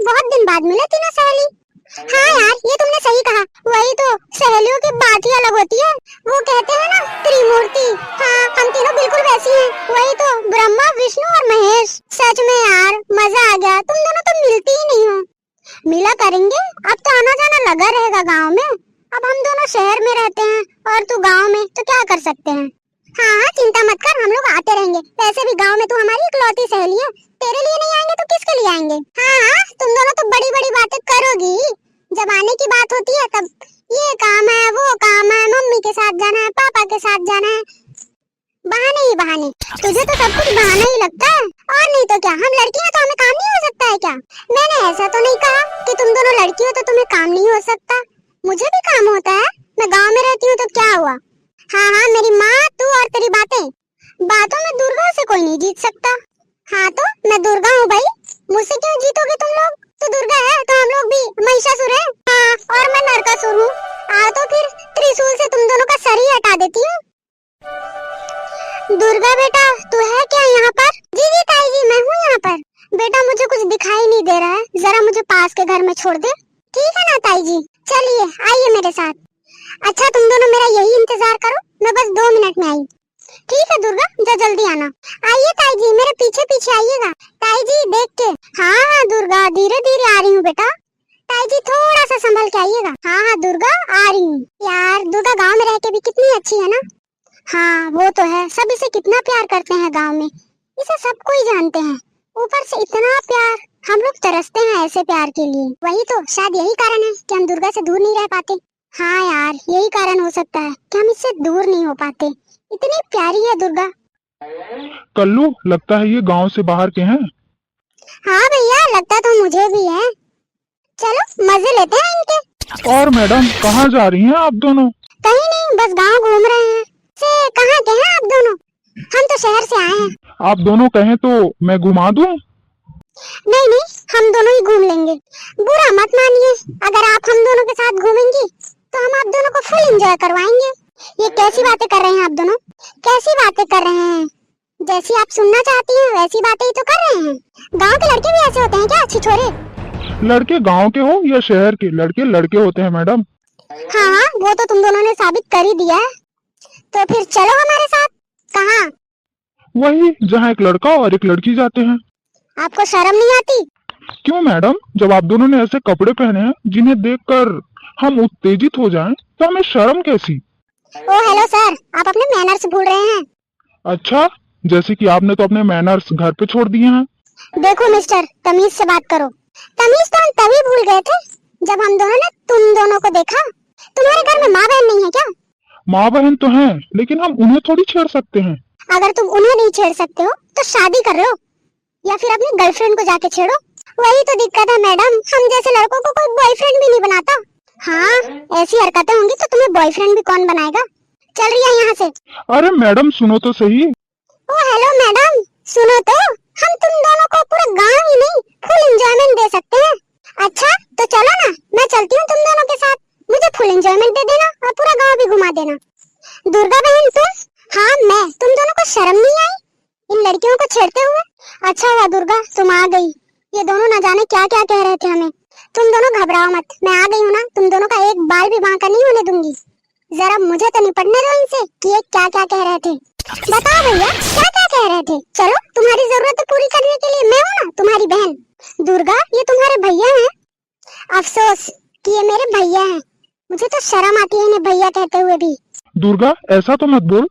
बहुत दिन बाद मिले तीनों सहेली। हाँ यार, ये तुमने सही कहा। वही तो, सहेलियों की बात ही अलग होती है। वो कहते हैं ना, त्रिमूर्ति। हाँ, हम तीनों बिल्कुल वैसी हैं। वही तो, ब्रह्मा, विष्णु और महेश। सच में यार, मजा आ गया। तुम दोनों तो मिलती ही नहीं हो। मिला करेंगे, अब तो आना जाना लगा रहेगा गाँव में। अब हम दोनों शहर में रहते हैं और तू गाँव में, तो क्या कर सकते हैं। हाँ हाँ, चिंता मत कर, हम लोग आते रहेंगे। वैसे भी गांव में तू हमारी इकलौती सहेली है। तेरे लिए नहीं आएंगे तो किसके लिए आएंगे। हाँ हाँ, तुम दोनों तो बड़ी बड़ी बातें करोगी। जब आने की बात होती है तब ये काम है, वो काम है, मम्मी के साथ जाना है, पापा के साथ जाना है। बहाने ही बहाने। तुझे तो सब कुछ बहाना ही लगता है। और नहीं तो क्या, हम लड़की हैं तो हमें काम नहीं हो सकता है क्या। मैंने ऐसा तो नहीं कहा कि तुम दोनों लड़की हो तो तुम्हें काम नहीं हो सकता। मुझे भी काम होता है। मैं गाँव में रहती हूँ तो क्या हुआ। हाँ हाँ, मेरी माँ, तू और तेरी बातों में दुर्गा से कोई नहीं जीत सकता। हाँ तो मैं दुर्गा हूँ भाई, मुझसे क्यों जीतोगे तुम लोग। तो दुर्गा है तो हम लोग भी महिषासुर है। हाँ, और मैं नरकासुर हूँ। तो फिर त्रिशूल से तुम दोनों का सर ही हटा देती हूँ। दुर्गा बेटा, तू है क्या यहाँ पर। जी जी ताई जी, मैं हूँ यहाँ पर। बेटा मुझे कुछ दिखाई नहीं दे रहा है, जरा मुझे पास के घर में छोड़ दे। ठीक है ना ताई जी, चलिए आइए मेरे साथ। अच्छा, तुम दोनों मेरा यही इंतजार करो, मैं बस 2 मिनट में आई। ठीक है दुर्गा, जा जल्दी आना। आइए ताई जी, मेरे पीछे पीछे आइएगा। ताई जी देख के। हाँ हाँ दुर्गा, धीरे धीरे आ रही हूँ बेटा। ताई जी थोड़ा सा संभल के आइएगा। हाँ हाँ दुर्गा, आ रही हूँ। यार दुर्गा गांव में रह के भी कितनी अच्छी है ना। हाँ वो तो है, सब इसे कितना प्यार करते हैं गाँव में। इसे सब कोई जानते हैं। ऊपर से इतना प्यार, हम लोग तरसते हैं ऐसे प्यार के लिए। वही तो, शायद यही कारण है कि हम दुर्गा से दूर नहीं रह पाते। हाँ यार, यही कारण हो सकता है कि हम इससे दूर नहीं हो पाते। इतनी प्यारी है दुर्गा। कल्लू, लगता है ये गांव से बाहर के हैं। हाँ भैया, लगता तो मुझे भी है। चलो मजे लेते हैं इनके। और मैडम, कहाँ जा रही हैं आप दोनों। कहीं नहीं, बस गांव घूम रहे हैं। से कहाँ के हैं आप दोनों। हम तो शहर से आए हैं। आप दोनों कहें तो मैं घुमा दूं। नहीं नहीं, हम दोनों ही घूम लेंगे। बुरा मत मानिए, अगर आप हम दोनों के साथ घूमेंगी तो हम आप दोनों को फुल एंजॉय करवाएंगे। ये कैसी बातें कर रहे हैं आप दोनों, कैसी बातें कर रहे हैं। जैसी आप सुनना चाहती हैं वैसी बातें ही तो कर रहे हैं। गांव के लड़के भी ऐसे होते हैं क्या छिछोरे। लड़के गांव के हो या शहर के, लड़के लड़के होते हैं मैडम। हाँ हाँ, वो तो तुम दोनों ने साबित कर ही दिया है। तो फिर चलो हमारे साथ। कहाँ। वही जहाँ एक लड़का और एक लड़की जाते हैं। आपको शर्म नहीं आती। क्यों मैडम, जब आप दोनों ने ऐसे कपड़े पहने हैं जिन्हें देखकर हम उत्तेजित हो जाएं, तो हमें शर्म कैसी। ओ हेलो सर, आप अपने मैनर्स भूल रहे हैं। अच्छा, जैसे कि आपने तो अपने मैनर्स घर पे छोड़ दिए हैं। देखो मिस्टर, तमीज से बात करो। तमीज तो हम तभी भूल गए थे जब हम दोनों ने तुम दोनों को देखा। तुम्हारे घर में माँ बहन नहीं है क्या। माँ बहन तो हैं, लेकिन हम उन्हें थोड़ी छेड़ सकते हैं। अगर तुम उन्हें नहीं छेड़ सकते हो तो शादी कर लो, या फिर अपनी गर्लफ्रेंड को जाके छेड़ो। वही तो दिक्कत है मैडम, हम जैसे लड़कों को कोई बॉयफ्रेंड भी नहीं बनाता। हाँ, ऐसी हरकतें होंगी तो तुम्हें बॉयफ्रेंड भी कौन बनाएगा। चल रही है यहाँ से। अरे मैडम सुनो तो सही। ओ हेलो मैडम, सुनो तो। हम तुम दोनों को पूरा गांव ही नहीं, फुल एंजॉयमेंट दे सकते हैं। अच्छा तो चलो ना, मैं चलती हूँ तुम दोनों के साथ। मुझे फुल एंजॉयमेंट दे देना और पूरा गांव भी घुमा देना। दुर्गा बहन तुम। हाँ मैं, तुम दोनों को शर्म नहीं आई इन लड़कियों को छेड़ते हुए। अच्छा हुआ दुर्गा तुम आ गई। ये दोनों न जाने क्या क्या कह रहे थे हमें। तुम दोनों घबराओ मत, मैं आ गई हूँ ना, तुम दोनों का एक बाल भी बांका नहीं होने दूंगी। जरा मुझे तो निपटने दो इनसे कि ये क्या क्या कह रहे थे। बताओ भैया, क्या क्या कह रहे थे। चलो, तुम्हारी जरूरत पूरी करने के लिए मैं हूँ ना, तुम्हारी बहन। दुर्गा, ये तुम्हारे भैया हैं। अफसोस कि ये मेरे भैया हैं। मुझे तो शर्म आती है इन्हें भैया कहते हुए भी। दुर्गा, ऐसा तो मत बोल।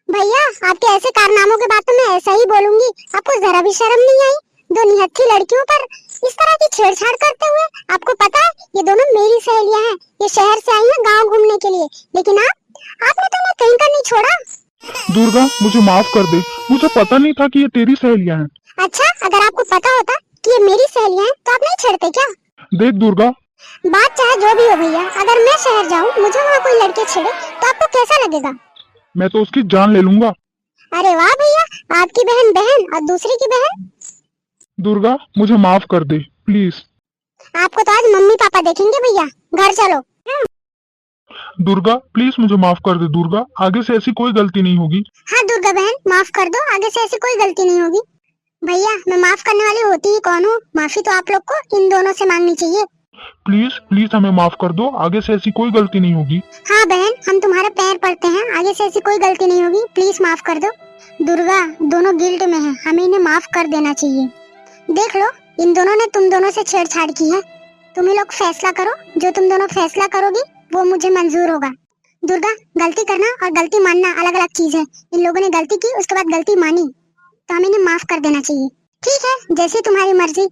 भैया, आपके ऐसे कारनामों के बाद तो मैं ऐसा ही बोलूंगी। आपको जरा भी शर्म नहीं आई दो निहत्थी लड़कियों पर इस तरह की छेड़छाड़ करते हुए। आपको पता है ये दोनों मेरी सहेलियां हैं। ये शहर से आई हैं गांव घूमने के लिए, लेकिन आपने तो इन्हें कहीं का नहीं छोड़ा। दुर्गा, मुझे माफ कर दे, मुझे पता नहीं था कि ये तेरी सहेलियां हैं। अच्छा, अगर आपको पता होता कि ये मेरी सहेलियां हैं तो आप नहीं छेड़ते क्या। देख दुर्गा, बात चाहे जो भी हो भैया, अगर मैं शहर जाऊँ, मुझे वहाँ कोई लड़के छेड़े तो आपको कैसा लगेगा। मैं तो उसकी जान ले लूंगा। अरे वाह भैया, आपकी बहन बहन और दूसरी की बहन। दुर्गा, मुझे माफ कर दे प्लीज। आपको तो आज मम्मी पापा देखेंगे भैया, घर चलो। दुर्गा प्लीज मुझे माफ कर दे। दुर्गा, आगे से ऐसी कोई गलती नहीं होगी। हाँ दुर्गा बहन, माफ कर दो, आगे से ऐसी कोई गलती नहीं होगी। भैया मैं माफ करने वाली होती ही कौन हूँ, माफी तो आप लोग को इन दोनों से मांगनी चाहिए। प्लीज प्लीज हमें माफ कर दो, आगे से ऐसी कोई गलती नहीं होगी। हाँ बहन, हम तुम्हारे पैर पड़ते हैं, आगे से ऐसी कोई गलती नहीं होगी, प्लीज माफ कर दो। दुर्गा दोनों गिल्ट में है, हमें इन्हें माफ कर देना चाहिए। देख लो, इन दोनों ने तुम दोनों से छेड़छाड़ की है, तुम ही लोग फैसला करो, जो तुम दोनों फैसला करोगी वो मुझे मंजूर होगा। दुर्गा, गलती करना और गलती मानना अलग अलग चीज है। इन लोगों ने गलती की, उसके बाद गलती मानी, तो हमें इन्हें माफ कर देना चाहिए। ठीक है, जैसी तुम्हारी मर्जी।